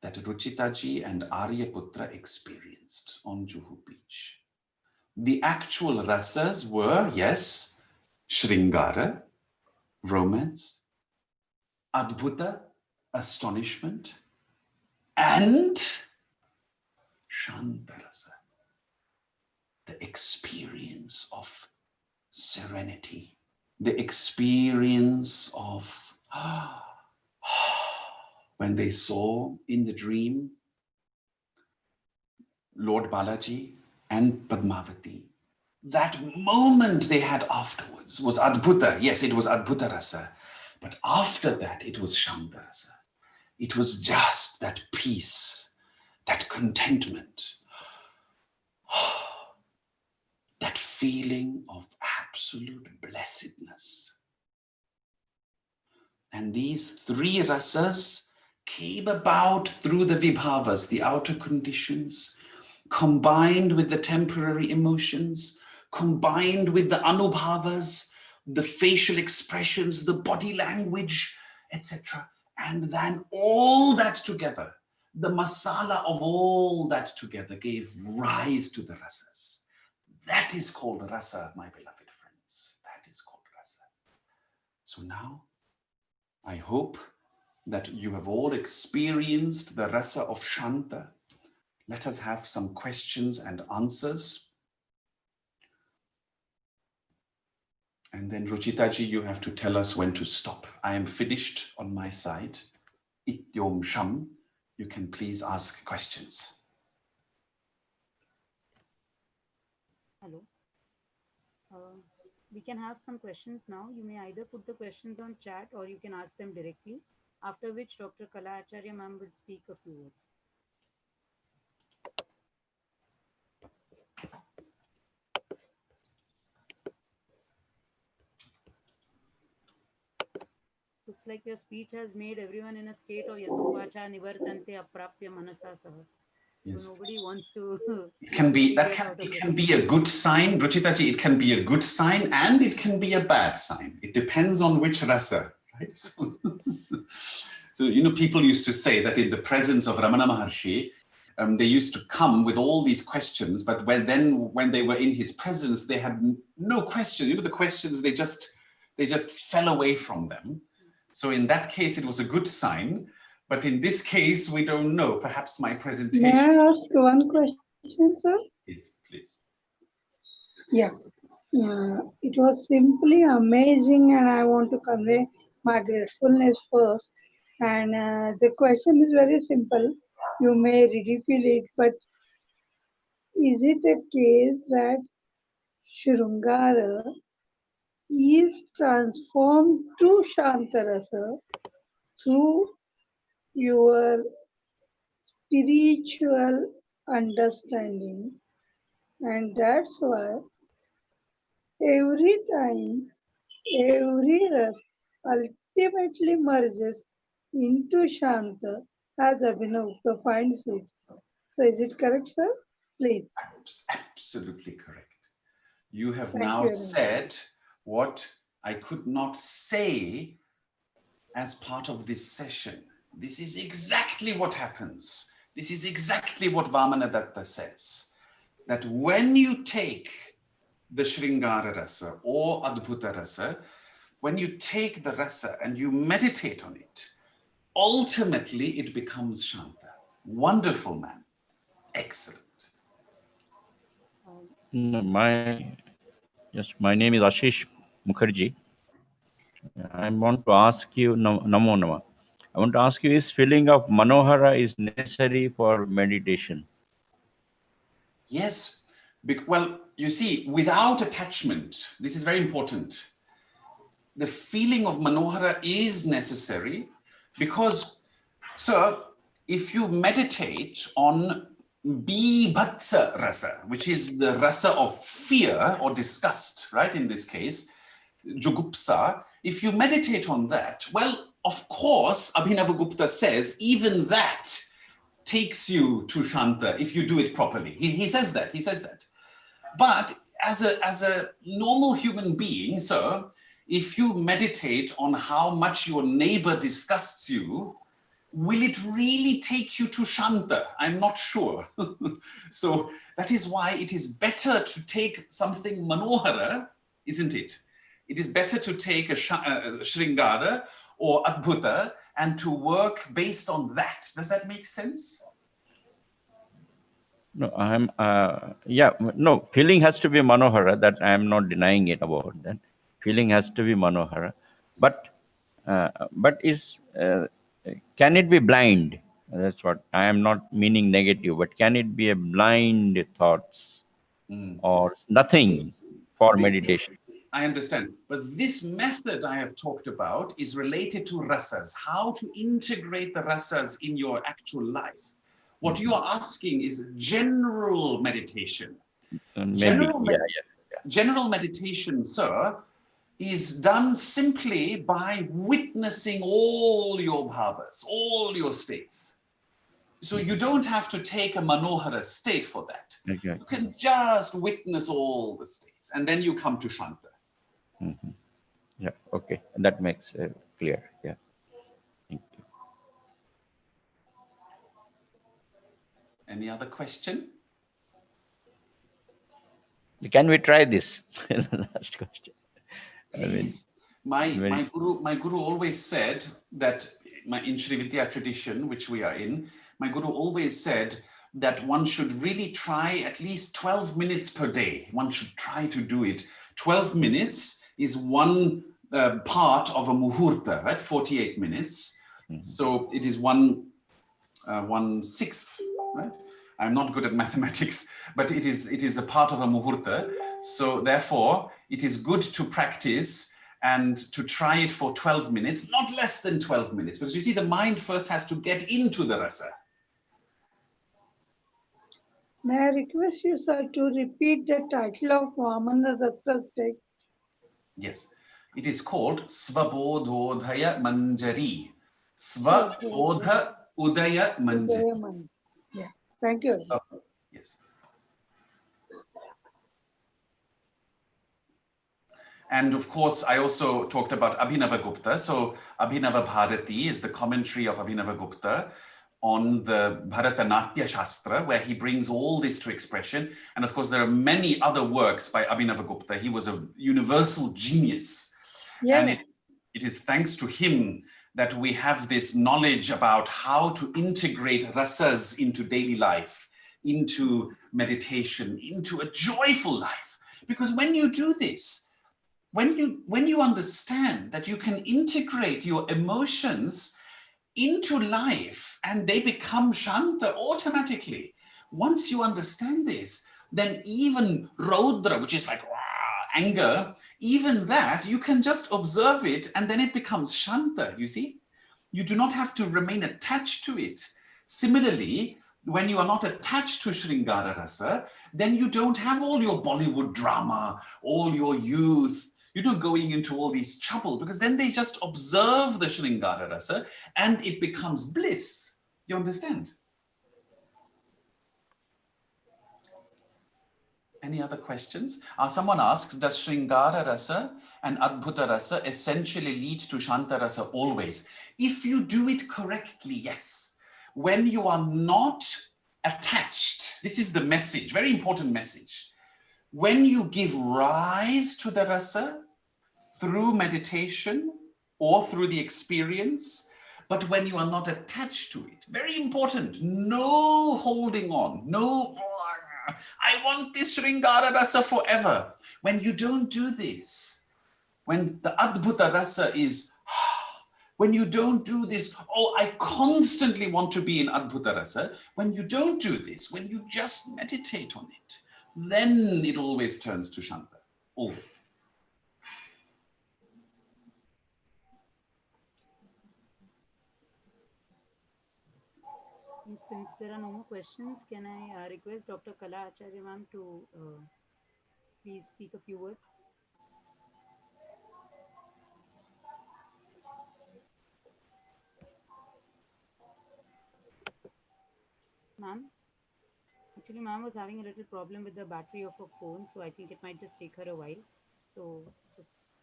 that Ruchitaji and Aryaputra experienced on Juhu Beach? The actual rasas were, yes, Shringara, romance, Adbhuta, astonishment, and Shantarasa, the experience of serenity, the experience of when they saw in the dream Lord Balaji and Padmavati. That moment they had afterwards was Adbhuta. Yes, it was Adbhuta Rasa. But after that, it was Shantarasa. It was just that peace, that contentment, that feeling of absolute blessedness. And these three rasas came about through the vibhavas, the outer conditions, combined with the temporary emotions, combined with the anubhavas, the facial expressions, the body language, etc. And then all that together, the masala of all that together gave rise to the rasas. That is called rasa, my beloved friends. That is called rasa. So now, I hope that you have all experienced the rasa of Shanta. Let us have some questions and answers. And then Ruchitaji, you have to tell us when to stop. I am finished on my side. Ityom Sham, you can please ask questions. Hello. We can have some questions now. You may either put the questions on chat or you can ask them directly, after which Dr. Kala Acharya ma'am will speak a few words. Looks like your speech has made everyone in a state of yatovacha nivartante aprapya manasa saha. Yes. So nobody wants to. It can be a good sign, Ruchitaji. It can be a good sign and it can be a bad sign. It depends on which rasa, right? So, so people used to say that in the presence of Ramana Maharshi, they used to come with all these questions, but when they were in his presence, they had no question. You know, the questions, they just fell away from them. So in that case, it was a good sign. But in this case, we don't know. Perhaps my presentation. May I ask one question, sir? Please. Yeah. It was simply amazing, and I want to convey my gratefulness first. And the question is very simple. You may ridicule it, but is it a case that Shrungara is transformed to Shantarasa through your spiritual understanding? And that's why every time, every ras ultimately merges into Shanta as Abhinavgupta finds it. So is it correct, sir? Please. Absolutely correct. You have Thank now you. said what I could not say as part of this session. This is exactly what happens. This is exactly what Vamanadatta says. That when you take the Shringara Rasa or Adbhuta Rasa, when you take the rasa and you meditate on it, ultimately it becomes Shanta. Wonderful, man. Excellent. My name is Ashish Mukherjee. I want to ask you, Namo Nama. I want to ask you, is feeling of Manohara is necessary for meditation? Yes. Well, you see, without attachment, this is very important. The feeling of Manohara is necessary because, sir, if you meditate on Bibhatsa rasa, which is the rasa of fear or disgust, right, in this case, Jugupsa, if you meditate on that, well, of course, Abhinavagupta says even that takes you to Shanta if you do it properly. He says that. But as a normal human being, sir, if you meditate on how much your neighbor disgusts you, will it really take you to Shanta? I'm not sure. So that is why it is better to take something Manohara, isn't it? It is better to take a Shringara or Adbhuta and to work based on that. Does that make sense? No, no, feeling has to be Manohara, that I am not denying it about that. Feeling has to be Manohara. But can it be blind? That's what I am not meaning negative, but can it be a blind thoughts or nothing for meditation? I understand. But this method I have talked about is related to rasas, how to integrate the rasas in your actual life. What you are asking is general meditation. Maybe, General meditation, sir, is done simply by witnessing all your bhavas, all your states. So you don't have to take a Manohara state for that. Okay. You can just witness all the states and then you come to Shanta. Yeah, okay. That makes clear. Yeah. Thank you. Any other question? Can we try this? Last question. Please. My guru always said that in Sri Vidya tradition, which we are in, my guru always said that one should really try at least 12 minutes per day. One should try to do it. 12 minutes is one part of a muhurta, right? 48 minutes. So it is 1/6, right? I'm not good at mathematics, but it is a part of a muhurta. So therefore, it is good to practice and to try it for 12 minutes, not less than 12 minutes, because you see, the mind first has to get into the rasa. May I request you, sir, to repeat the title of Vamanadatta's text? Yes, it is called Svabodhodaya Manjari. Svabodha Udaya Manjari. Yeah, thank you. Yes. And of course, I also talked about Abhinavagupta. So Abhinava Bharati is the commentary of Abhinavagupta. on the Bharatanatyam Shastra, where he brings all this to expression. And of course, there are many other works by Abhinavagupta. He was a universal genius. Yeah. And it is thanks to him that we have this knowledge about how to integrate rasas into daily life, into meditation, into a joyful life. Because when you do this, when you understand that you can integrate your emotions into life and they become shanta automatically. Once you understand this, then even Raudra, which is like anger, even that, you can just observe it and then it becomes shanta, you see? You do not have to remain attached to it. Similarly, when you are not attached to Sringara Rasa, then you don't have all your Bollywood drama, all your youth, going into all these trouble, because then they just observe the Sringara Rasa and it becomes bliss. You understand? Any other questions? Someone asks, does Sringara Rasa and Adbhuta Rasa essentially lead to Shanta Rasa always? If you do it correctly, yes. When you are not attached, this is the message, very important message. When you give rise to the rasa through meditation or through the experience, but when you are not attached to it, very important, no holding on, no, I want this Sringara Rasa forever. When you don't do this, when the Adbhuta Rasa is, when you don't do this, oh, I constantly want to be in Adbhuta Rasa, when you don't do this, when you just meditate on it, then it always turns to Shanta, always. Since there are no more questions, can I request Dr. Kala Acharya ma'am to please speak a few words? Ma'am? Actually, ma'am was having a little problem with the battery of her phone, so I think it might just take her a while. So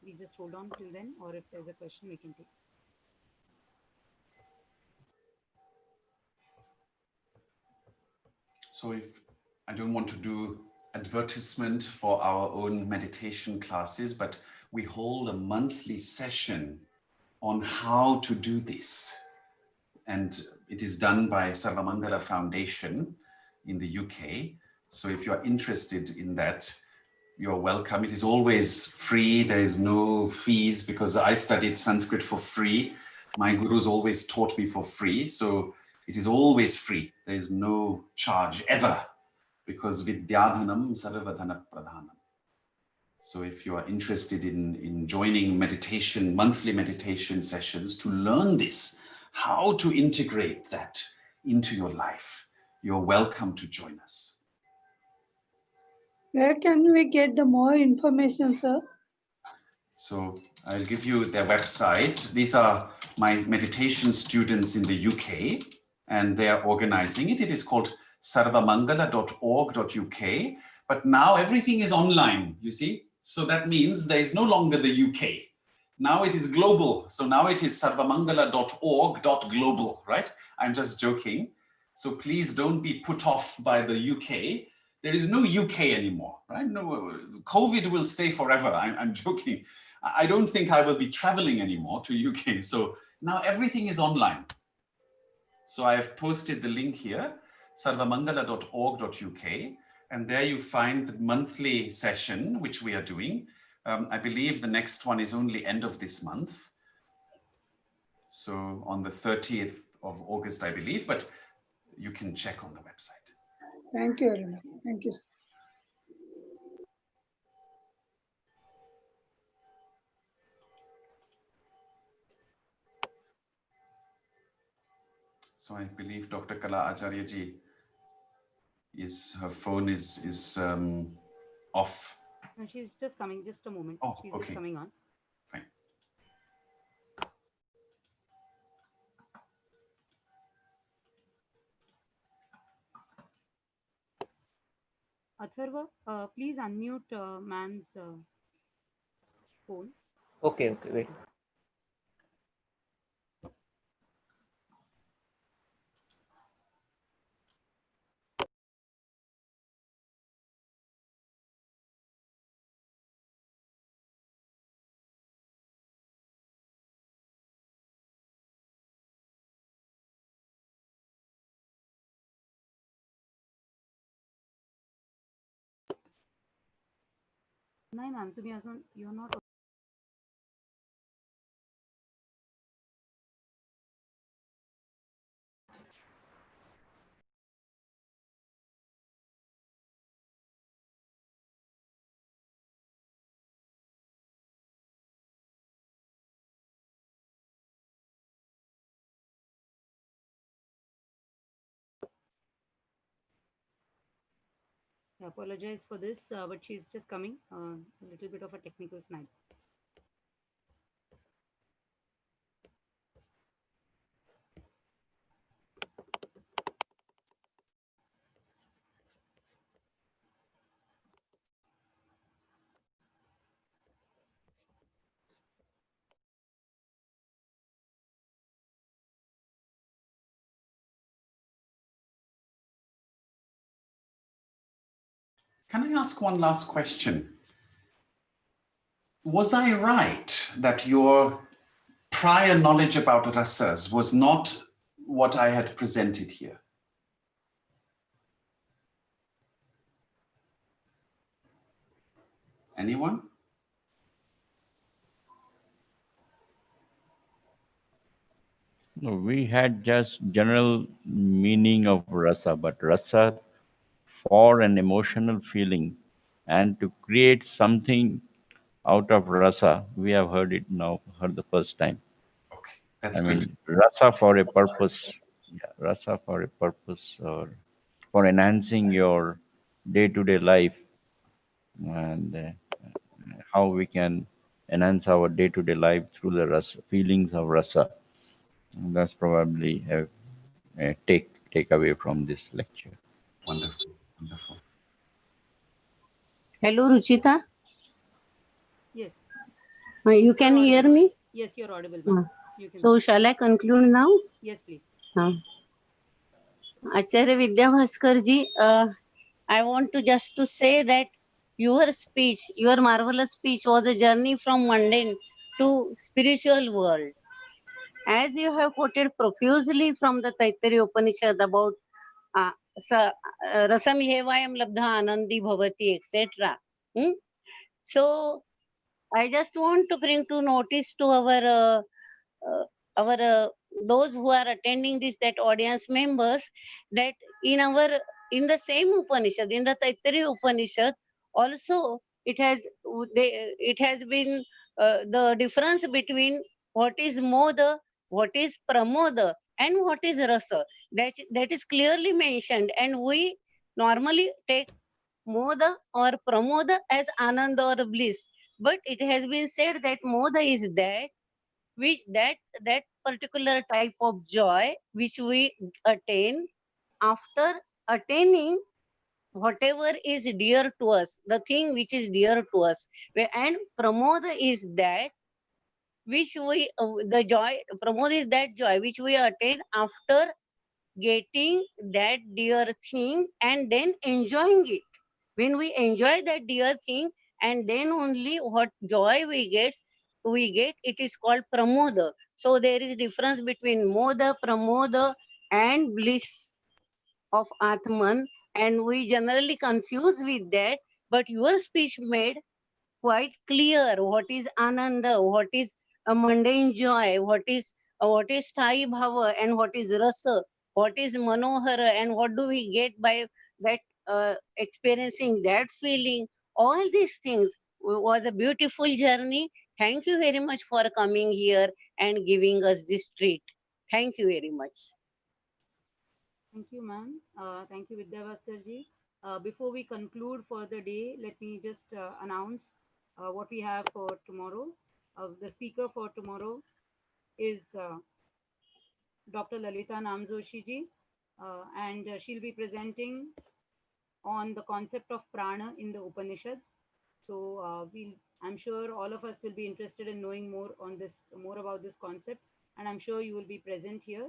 we just hold on till then, or if there's a question, we can take. So if I don't want to do advertisement for our own meditation classes, but we hold a monthly session on how to do this. And it is done by Sarvamangala Foundation in the UK. So if you're interested in that, you're welcome. It is always free. There is no fees because I studied Sanskrit for free. My gurus always taught me for free. So it is always free. There is no charge ever because Vidyadhanam Sarvadhana Pradhanam. So if you are interested in joining meditation, monthly meditation sessions to learn this, how to integrate that into your life, you're welcome to join us. Where can we get the more information, sir? So I'll give you their website. These are my meditation students in the UK, and they are organizing it. It is called sarvamangala.org.uk. But now everything is online, you see? So that means there is no longer the UK. Now it is global. So now it is sarvamangala.org.global, right? I'm just joking. So please don't be put off by the UK. There is no UK anymore, right? No, COVID will stay forever. I'm joking. I don't think I will be traveling anymore to UK. So now everything is online. So I have posted the link here, sarvamangala.org.uk, and there you find the monthly session, which we are doing. I believe the next one is only end of this month. So on the 30th of August, I believe, but you can check on the website. Thank you very much. Thank you. So I believe Dr. Kala Acharya ji her phone is off. No, she's just coming. Just a moment. Oh, she's okay. Just coming on. Fine. Atharva, please unmute ma'am's phone. Okay, wait. नाही ma'am, तुम्ही अजून you're not. I apologize for this, but she's just coming. A little bit of a technical snag. Can I ask one last question? Was I right that your prior knowledge about rasas was not what I had presented here? Anyone? No, we had just general meaning of rasa, but rasa for an emotional feeling and to create something out of rasa, we have heard it now, heard the first time. Okay, that's I good. mean, rasa for a purpose. Yeah, rasa for a purpose or for enhancing your day-to-day life and how we can enhance our day-to-day life through the rasa, feelings of rasa. And that's probably a take away from this lecture. Wonderful, wonderful. Hello, Ruchita. Yes, You you're can hear audible. me? Yes, you're audible, Uh, ma'am. You can. So, shall I conclude now? Yes, please. Acharya Vidyabhaskar ji, I want to just to say that your speech, your marvelous speech was a journey from mundane to spiritual world. As you have quoted profusely from the Taittiriya Upanishad about uh, rasam hevayam labdha anandi bhavati, etc. So, I just want to bring to notice to our those who are attending this, that audience members, that in our in the same Upanishad, in the Taittiriya Upanishad, also it has been the difference between what is moda, what is pramoda, and what is rasa. That is clearly mentioned, and we normally take moda or pramoda as ananda or bliss, but it has been said that moda is that which that particular type of joy which we attain after attaining whatever is dear to us, the thing which is dear to us. And pramoda is that which we the joy, pramoda is that joy which we attain after getting that dear thing and then enjoying it. When we enjoy that dear thing, and then only what joy we get, it is called pramoda. So there is difference between moda, pramoda, and bliss of atman, and we generally confuse with that. But your speech made quite clear what is ananda, what is a mundane joy, what is sthai bhava, and what is rasa, what is manohara, and what do we get by that experiencing that feeling. All these things was a beautiful journey. Thank you very much for coming here and giving us this treat. Thank you very much. Thank you, ma'am. Thank you, Vidyabhaskar ji. Before we conclude for the day, let me just announce what we have for tomorrow. The speaker for tomorrow is Dr. Lalita Namjoshi ji, and she'll be presenting on the concept of prana in the Upanishads. So I'm sure all of us will be interested in knowing more about this concept, and I'm sure you will be present here.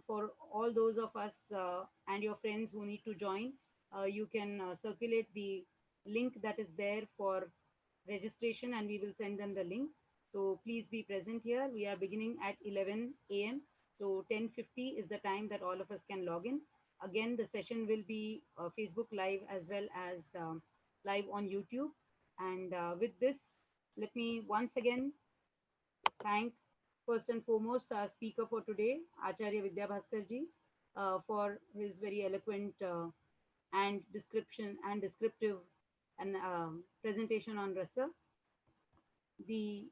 For all those of us and your friends who need to join, you can circulate the link that is there for registration, and we will send them the link. So please be present here. We are beginning at 11 a.m. So 10:50 is the time that all of us can log in. Again, the session will be Facebook Live as well as live on YouTube. And with this, let me once again thank first and foremost our speaker for today, Acharya Vidyabhaskar ji, for his very eloquent and descriptive and presentation on Rasa. The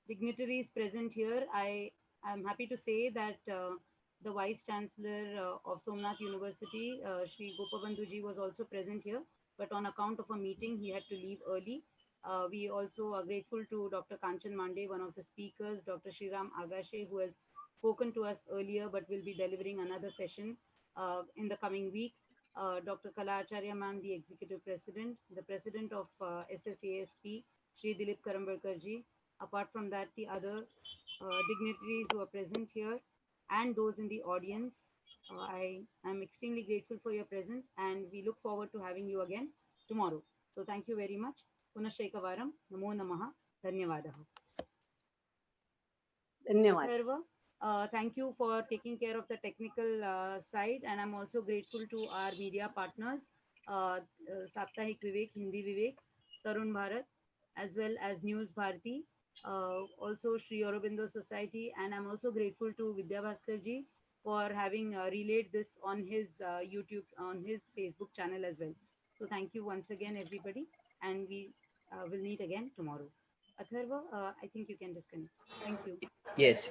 dignitaries present here, I am happy to say that the Vice Chancellor of Somnath University, Shri Gopabandhuji, was also present here, but on account of a meeting, he had to leave early. We also are grateful to Dr. Kanchan Mande, one of the speakers, Dr. Shriram Agashe, who has spoken to us earlier but will be delivering another session in the coming week. Dr. Kala Acharya ma'am, the Executive President, the President of SSASP, Shri Dilip Karambarkar ji. Apart from that, the other dignitaries who are present here and those in the audience, I am extremely grateful for your presence and we look forward to having you again tomorrow. So thank you very much. Punashekavaram, Namo Namaha, Dhanyavadaha. धन्यवाद. Atharva, thank you for taking care of the technical side, and I'm also grateful to our media partners, Saptahik Vivek, Hindi Vivek, Tarun Bharat, as well as News Bharati, also Sri Aurobindo Society, and I'm also grateful to Vidyabhaskar ji for having relayed this on his YouTube, on his Facebook channel as well. So thank you once again, everybody, and we will meet again tomorrow. Atharva, I think you can disconnect. Thank you. Yes.